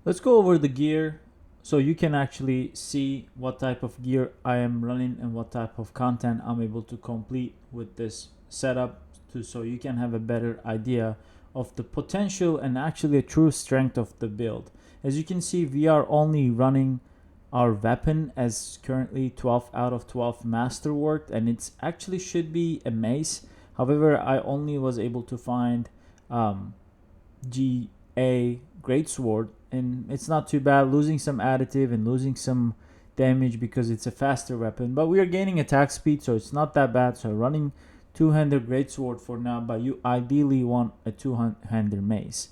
Let's go over the gear so you can actually see what type of gear I am running and what type of content I'm able to complete with this setup so you can have a better idea of the potential and actually a true strength of the build. As you can see, we are only running our weapon as currently 12 out of 12 masterwork, and it's actually should be a mace. However, I only was able to find GA greatsword, and it's not too bad, losing some additive and losing some damage because it's a faster weapon, but we are gaining attack speed, so it's not that bad. So running two-handed greatsword for now, but you ideally want a two-handed mace.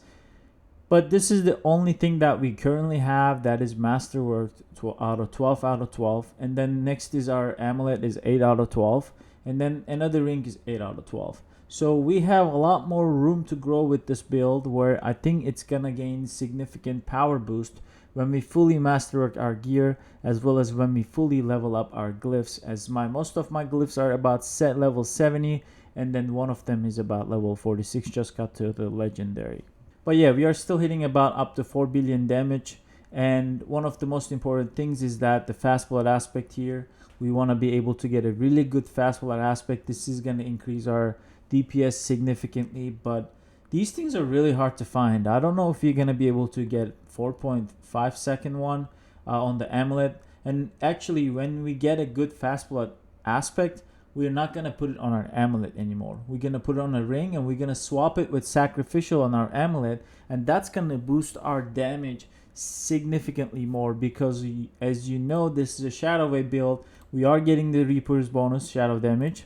But this is the only thing that we currently have that is masterwork out of 12 out of 12. And then next is our amulet is 8 out of 12. And then another ring is 8 out of 12. So we have a lot more room to grow with this build, where I think it's gonna gain significant power boost when we fully masterwork our gear, as well as when we fully level up our glyphs, as most of my glyphs are about set level 70, and then one of them is about level 46, just got to the legendary. But yeah, we are still hitting about up to 4 billion damage. And one of the most important things is that the fast blood aspect here, we want to be able to get a really good fast blood aspect. This is going to increase our DPS significantly, but these things are really hard to find. I don't know if you're going to be able to get 4.5 second one on the amulet. And actually, when we get a good fast blood aspect, we're not going to put it on our amulet anymore. We're going to put it on a ring, and we're going to swap it with sacrificial on our amulet, and that's going to boost our damage significantly more, because as you know, this is a shadow wave build. We are getting the Reaper's bonus shadow damage,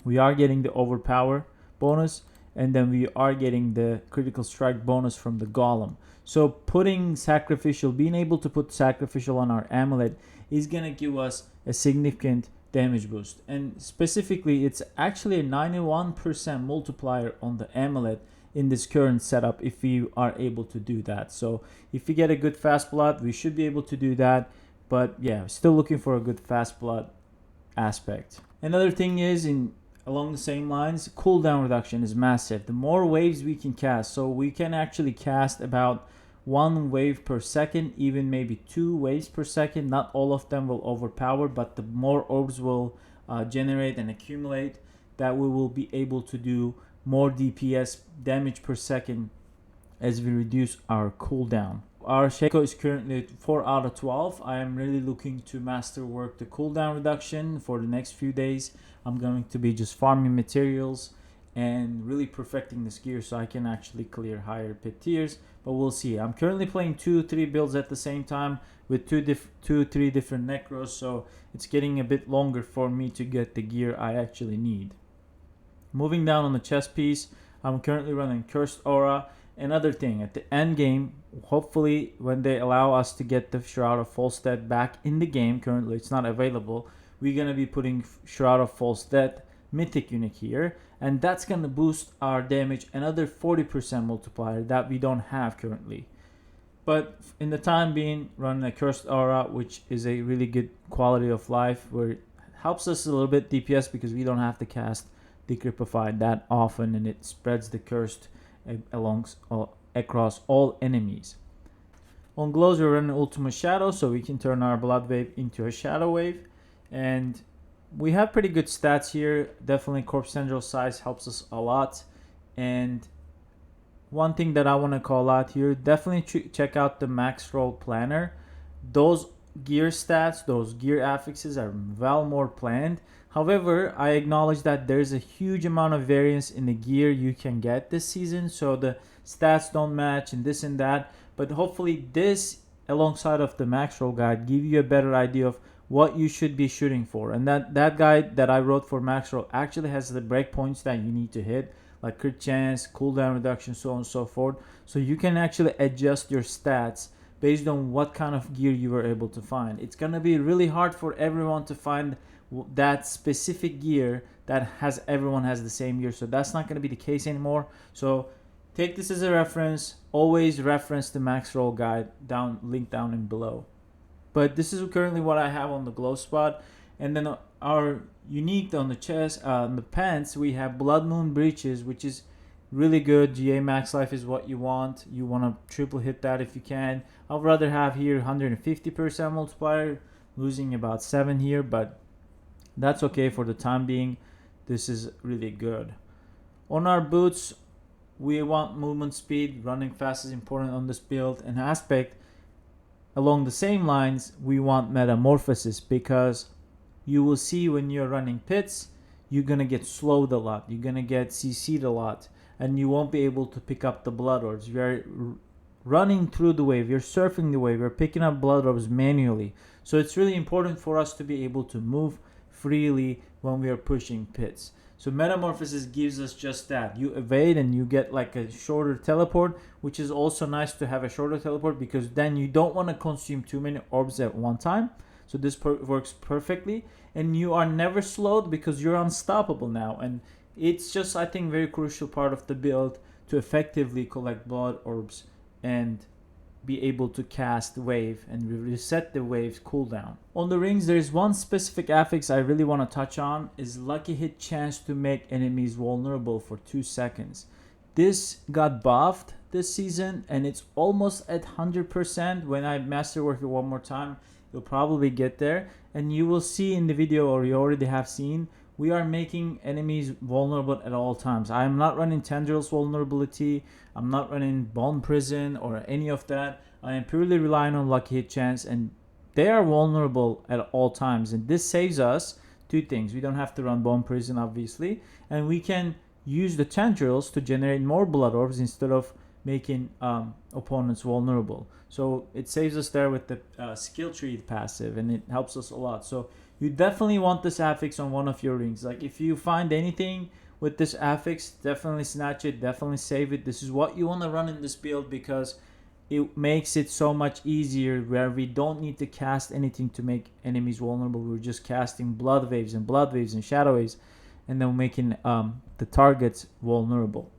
we are getting the overpower bonus, and then we are getting the critical strike bonus from the golem. So putting sacrificial, being able to put sacrificial on our amulet is going to give us a significant damage boost. And specifically, it's actually a 91% multiplier on the amulet in this current setup if we are able to do that. So if we get a good fast blood, we should be able to do that. But yeah, still looking for a good fast blood aspect. Another thing is, along the same lines, cooldown reduction is massive. The more waves we can cast, so we can actually cast about 1 wave per second, even maybe 2 waves per second. Not all of them will overpower, but the more orbs will generate and accumulate, that we will be able to do more DPS damage per second as we reduce our cooldown. Our Shaco is currently at 4 out of 12. I am really looking to masterwork the cooldown reduction for the next few days. I'm going to be just farming materials and really perfecting this gear so I can actually clear higher pit tiers, but we'll see. I'm currently playing 2-3 builds at the same time with 2-3 different necros, so it's getting a bit longer for me to get the gear I actually need. Moving down on the chest piece, I'm currently running Cursed Aura. Another thing, at the end game, hopefully when they allow us to get the Shroud of False Death back in the game, currently it's not available, we're going to be putting Shroud of False Death mythic unit here, and that's going to boost our damage another 40% multiplier that we don't have currently. But in the time being, running a Cursed Aura, which is a really good quality of life, where it helps us a little bit DPS because we don't have to cast Decrepify that often, and it spreads the cursed across all enemies. On glows, we're running Ultima Shadow, so we can turn our blood wave into a shadow wave, and we have pretty good stats here. Definitely corpse tendril size helps us a lot. And one thing that I want to call out here, definitely check out the Maxroll planner. Those gear stats, those gear affixes are well more planned. However, I acknowledge that there's a huge amount of variance in the gear you can get this season, so the stats don't match and this and that. But hopefully this, alongside of the Maxroll guide, give you a better idea of what you should be shooting for. And that guide that I wrote for Maxroll actually has the breakpoints that you need to hit, like crit chance, cooldown reduction, so on and so forth. So you can actually adjust your stats based on what kind of gear you were able to find. It's gonna be really hard for everyone to find that specific gear that everyone has the same gear, so that's not going to be the case anymore. So take this as a reference. Always reference the Maxroll guide link down in below. But this is currently what I have on the glow spot. And then our unique on the chest, on the pants, we have Blood Moon breeches, which is Really good. GA max life is what you want. You want to triple hit that if you can. I'd rather have here 150% multiplier, losing about 7 here, but that's okay for the time being. This is really good. On our boots, we want movement speed. Running fast is important on this build. And aspect, along the same lines, we want metamorphosis, because you will see when you're running pits, you're gonna get slowed a lot. You're gonna get CC'd a lot, and you won't be able to pick up the blood orbs. You're running through the wave, you're surfing the wave, you're picking up blood orbs manually. So it's really important for us to be able to move freely when we are pushing pits. So metamorphosis gives us just that. You evade and you get like a shorter teleport, which is also nice to have a shorter teleport, because then you don't want to consume too many orbs at one time. So this works perfectly, and you are never slowed because you're unstoppable now. And it's just, I think, very crucial part of the build to effectively collect blood orbs and be able to cast wave and reset the wave's cooldown. On the rings, there is one specific affix I really want to touch on, is lucky hit chance to make enemies vulnerable for 2 seconds. This got buffed this season and it's almost at 100%. When I masterwork it one more time, you'll probably get there, and you will see in the video, or you already have seen, we are making enemies vulnerable at all times. I am not running Tendrils vulnerability, I'm not running Bone Prison or any of that. I am purely relying on lucky hit chance, and they are vulnerable at all times. And this saves us 2 things. We don't have to run Bone Prison, obviously, and we can use the Tendrils to generate more blood orbs instead of making opponents vulnerable. So it saves us there with the skill tree passive, and it helps us a lot. So you definitely want this affix on one of your rings. Like if you find anything with this affix, definitely snatch it, definitely save it. This is what you want to run in this build, because it makes it so much easier, where we don't need to cast anything to make enemies vulnerable. We're just casting blood waves and shadow waves, and then making the targets vulnerable.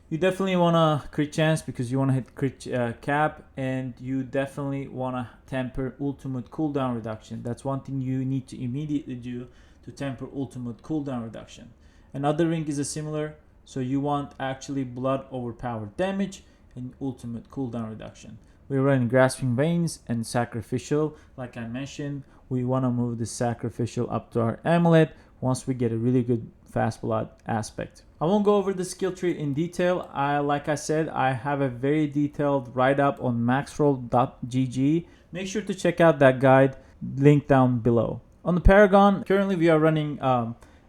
You definitely want to crit chance, because you want to hit crit cap, and you definitely want to temper ultimate cooldown reduction. That's one thing you need to immediately do to temper ultimate cooldown reduction. Another ring is a similar, so you want actually blood overpowered damage and ultimate cooldown reduction. We're running grasping veins and sacrificial. Like I mentioned, we want to move the sacrificial up to our amulet once we get a really good fast blood aspect. I won't go over the skill tree in detail. Like I said, I have a very detailed write-up on maxroll.gg. Make sure to check out that guide, link down below. On the Paragon, currently we are running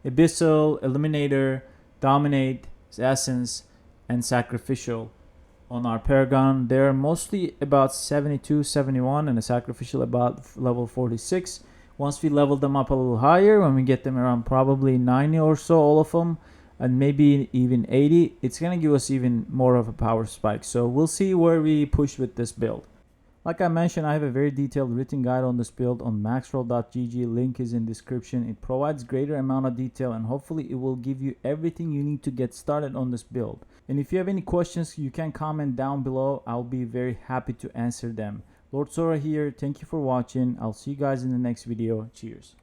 Abyssal, Eliminator, Dominate, Essence, and Sacrificial. On our Paragon, they're mostly about 72, 71, and the Sacrificial about level 46. Once we level them up a little higher, when we get them around probably 90 or so, all of them, and maybe even 80, it's going to give us even more of a power spike. So we'll see where we push with this build. Like I mentioned, I have a very detailed written guide on this build on maxroll.gg. Link is in description. It provides greater amount of detail, and hopefully it will give you everything you need to get started on this build. And if you have any questions, you can comment down below. I'll be very happy to answer them. Lord Sora here. Thank you for watching. I'll see you guys in the next video. Cheers.